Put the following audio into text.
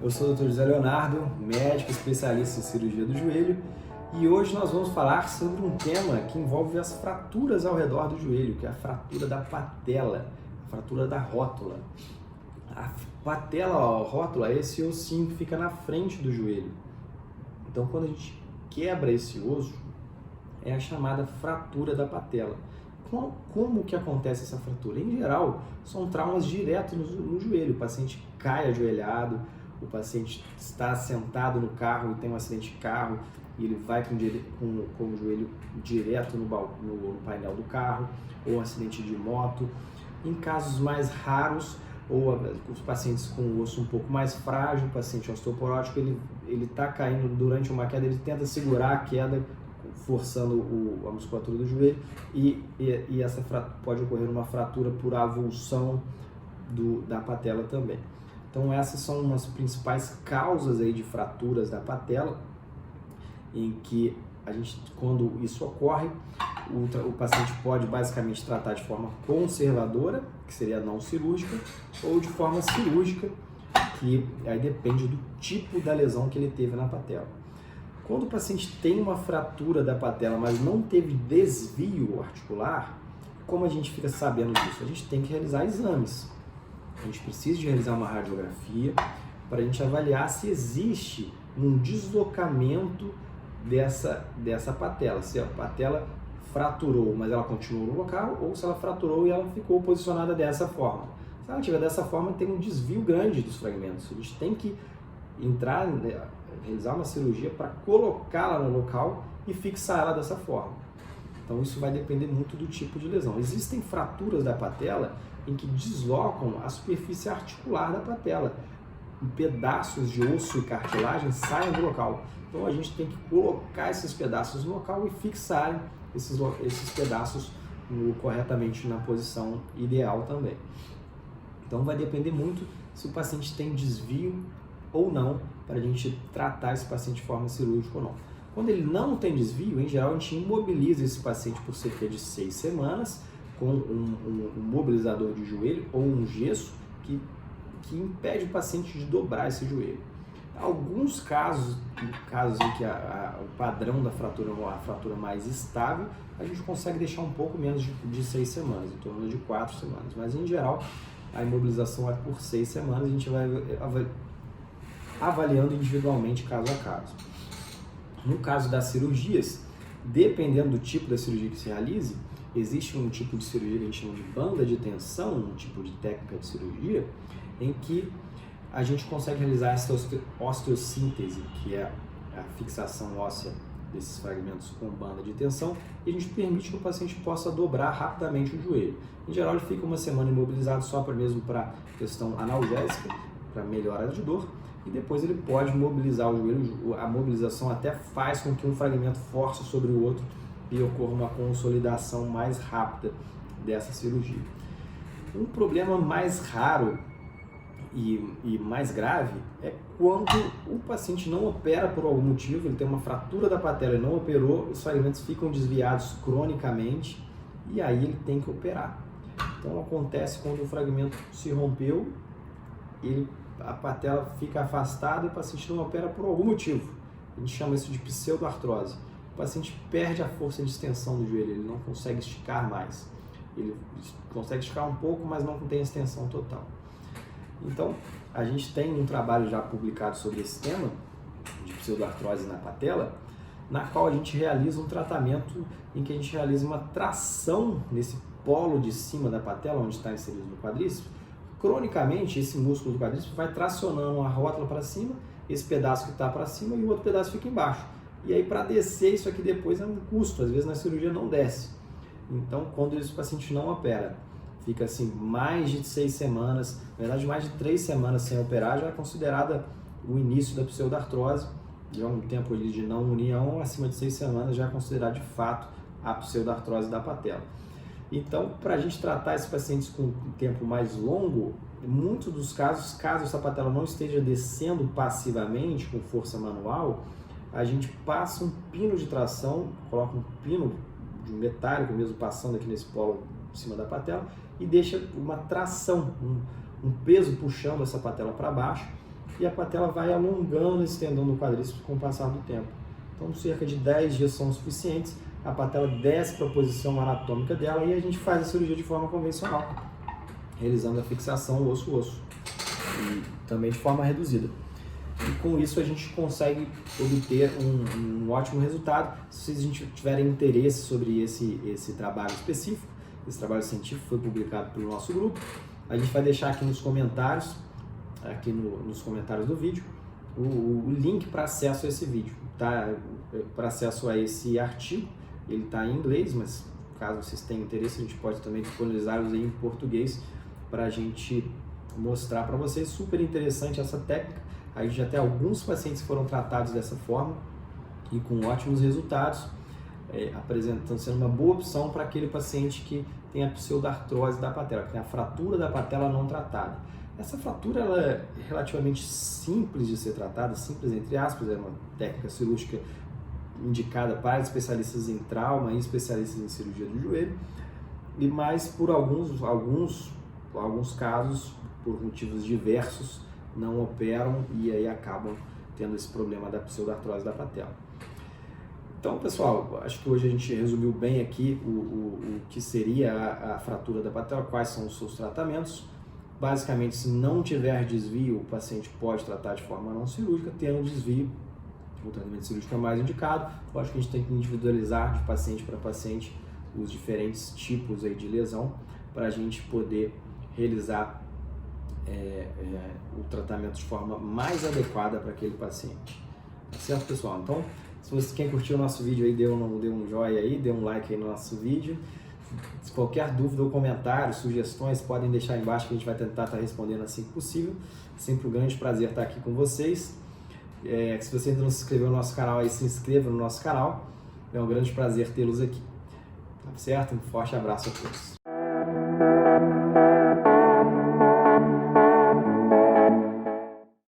Eu sou o Dr. José Leonardo, médico especialista em cirurgia do joelho, e hoje nós vamos falar sobre um tema que envolve as fraturas ao redor do joelho, que é a fratura da patela, a fratura da rótula. A patela, a rótula, é esse ossinho que fica na frente do joelho. Então, quando a gente quebra esse osso, é a chamada fratura da patela. Como que acontece essa fratura? Em geral, são traumas diretos no joelho. O paciente cai ajoelhado, o paciente está sentado no carro e tem um acidente de carro e ele vai com o joelho direto no painel do carro, ou um acidente de moto. Em casos mais raros, ou os pacientes com o osso um pouco mais frágil, o paciente osteoporótico, ele está caindo durante uma queda, ele tenta segurar a queda, forçando a musculatura do joelho, e essa pode ocorrer uma fratura por avulsão da patela também. Então essas são umas principais causas aí de fraturas da patela, em que quando isso ocorre, o paciente pode basicamente tratar de forma conservadora, que seria não cirúrgica, ou de forma cirúrgica, que aí depende do tipo da lesão que ele teve na patela. Quando o paciente tem uma fratura da patela, mas não teve desvio articular, como a gente fica sabendo disso? A gente tem que realizar exames. A gente precisa de realizar uma radiografia para a gente avaliar se existe um deslocamento dessa patela. Se a patela fraturou, mas ela continuou no local, ou se ela fraturou e ela ficou posicionada dessa forma. Se ela estiver dessa forma, tem um desvio grande dos fragmentos. A gente tem que realizar uma cirurgia para colocá-la no local e fixar ela dessa forma. Então isso vai depender muito do tipo de lesão. Existem fraturas da patela em que deslocam a superfície articular da patela. Pedaços de osso e cartilagem saem do local. Então a gente tem que colocar esses pedaços no local e fixar esses pedaços corretamente na posição ideal também. Então vai depender muito se o paciente tem desvio ou não, para a gente tratar esse paciente de forma cirúrgica ou não. Quando ele não tem desvio, em geral a gente imobiliza esse paciente por cerca de 6 semanas com um mobilizador de joelho ou um gesso que impede o paciente de dobrar esse joelho. Alguns casos em que o padrão da fratura é uma fratura mais estável, a gente consegue deixar um pouco menos de 6 semanas, em torno de 4 semanas. Mas em geral, a imobilização é por 6 semanas, a gente vai avaliando individualmente caso a caso. No caso das cirurgias, dependendo do tipo da cirurgia que se realize, existe um tipo de cirurgia que a gente chama de banda de tensão, um tipo de técnica de cirurgia, em que a gente consegue realizar essa osteossíntese, que é a fixação óssea desses fragmentos com banda de tensão, e a gente permite que o paciente possa dobrar rapidamente o joelho. Em geral, ele fica uma semana imobilizado só mesmo para questão analgésica, para melhora de dor, e depois ele pode mobilizar o joelho. A mobilização até faz com que um fragmento force sobre o outro e ocorra uma consolidação mais rápida dessa cirurgia. Um problema mais raro e mais grave é quando o paciente não opera por algum motivo, ele tem uma fratura da patela e não operou, os fragmentos ficam desviados cronicamente e aí ele tem que operar. Então acontece quando o fragmento se rompeu, a patela fica afastada e o paciente não opera por algum motivo. A gente chama isso de pseudoartrose. O paciente perde a força de extensão do joelho, ele não consegue esticar mais. Ele consegue esticar um pouco, mas não tem extensão total. Então, a gente tem um trabalho já publicado sobre esse tema, de pseudoartrose na patela, na qual a gente realiza um tratamento em que a gente realiza uma tração nesse polo de cima da patela, onde está inserido no quadríceps. Cronicamente, esse músculo do quadríceps vai tracionando a rótula para cima, esse pedaço que está para cima e o outro pedaço fica embaixo. E aí, para descer isso aqui depois é um custo, às vezes na cirurgia não desce. Então, quando esse paciente não opera, fica assim mais de 6 semanas, na verdade mais de 3 semanas sem operar, já é considerada o início da pseudoartrose, já é um tempo ali de não união, acima de 6 semanas já é considerado de fato a pseudoartrose da patela. Então, para a gente tratar esses pacientes com um tempo mais longo, em muitos dos casos, caso essa patela não esteja descendo passivamente com força manual, a gente passa um pino de tração, coloca um pino de metálico mesmo passando aqui nesse polo em cima da patela e deixa uma tração, um peso puxando essa patela para baixo e a patela vai alongando esse tendão do quadríceps com o passar do tempo. Então, cerca de 10 dias são suficientes, a patela desce para a posição anatômica dela e a gente faz a cirurgia de forma convencional, realizando a fixação osso-osso, e também de forma reduzida. E com isso a gente consegue obter um ótimo resultado. Se a gente tiverem interesse sobre esse trabalho específico, esse trabalho científico foi publicado pelo nosso grupo, a gente vai deixar aqui nos comentários, nos comentários do vídeo, o link para acesso a esse vídeo, tá? Para acesso a esse artigo. Ele está em inglês, mas caso vocês tenham interesse, a gente pode também disponibilizá-los em português para a gente mostrar para vocês. Super interessante essa técnica. A gente já tem alguns pacientes que foram tratados dessa forma e com ótimos resultados, apresentando sendo uma boa opção para aquele paciente que tem a pseudartrose da patela, que tem a fratura da patela não tratada. Essa fratura ela é relativamente simples de ser tratada, simples entre aspas, é uma técnica cirúrgica indicada para especialistas em trauma e especialistas em cirurgia do joelho, e mais por alguns casos, por motivos diversos, não operam e aí acabam tendo esse problema da pseudartrose da patela. Então, pessoal, acho que hoje a gente resumiu bem aqui o que seria a fratura da patela, quais são os seus tratamentos. Basicamente, se não tiver desvio, o paciente pode tratar de forma não cirúrgica. Tendo desvio, o tratamento cirúrgico é mais indicado. Lógico que a gente tem que individualizar de paciente para paciente os diferentes tipos aí de lesão para a gente poder realizar o tratamento de forma mais adequada para aquele paciente. Tá certo, pessoal? Então, se quem curtiu o nosso vídeo aí, dê um joinha aí, dê um like aí no nosso vídeo. Se qualquer dúvida ou comentário, sugestões, podem deixar aí embaixo que a gente vai tentar estar respondendo assim que possível. Sempre um grande prazer estar aqui com vocês. Se você ainda não se inscreveu no nosso canal, aí se inscreva no nosso canal. É um grande prazer tê-los aqui. Tá certo? Um forte abraço a todos.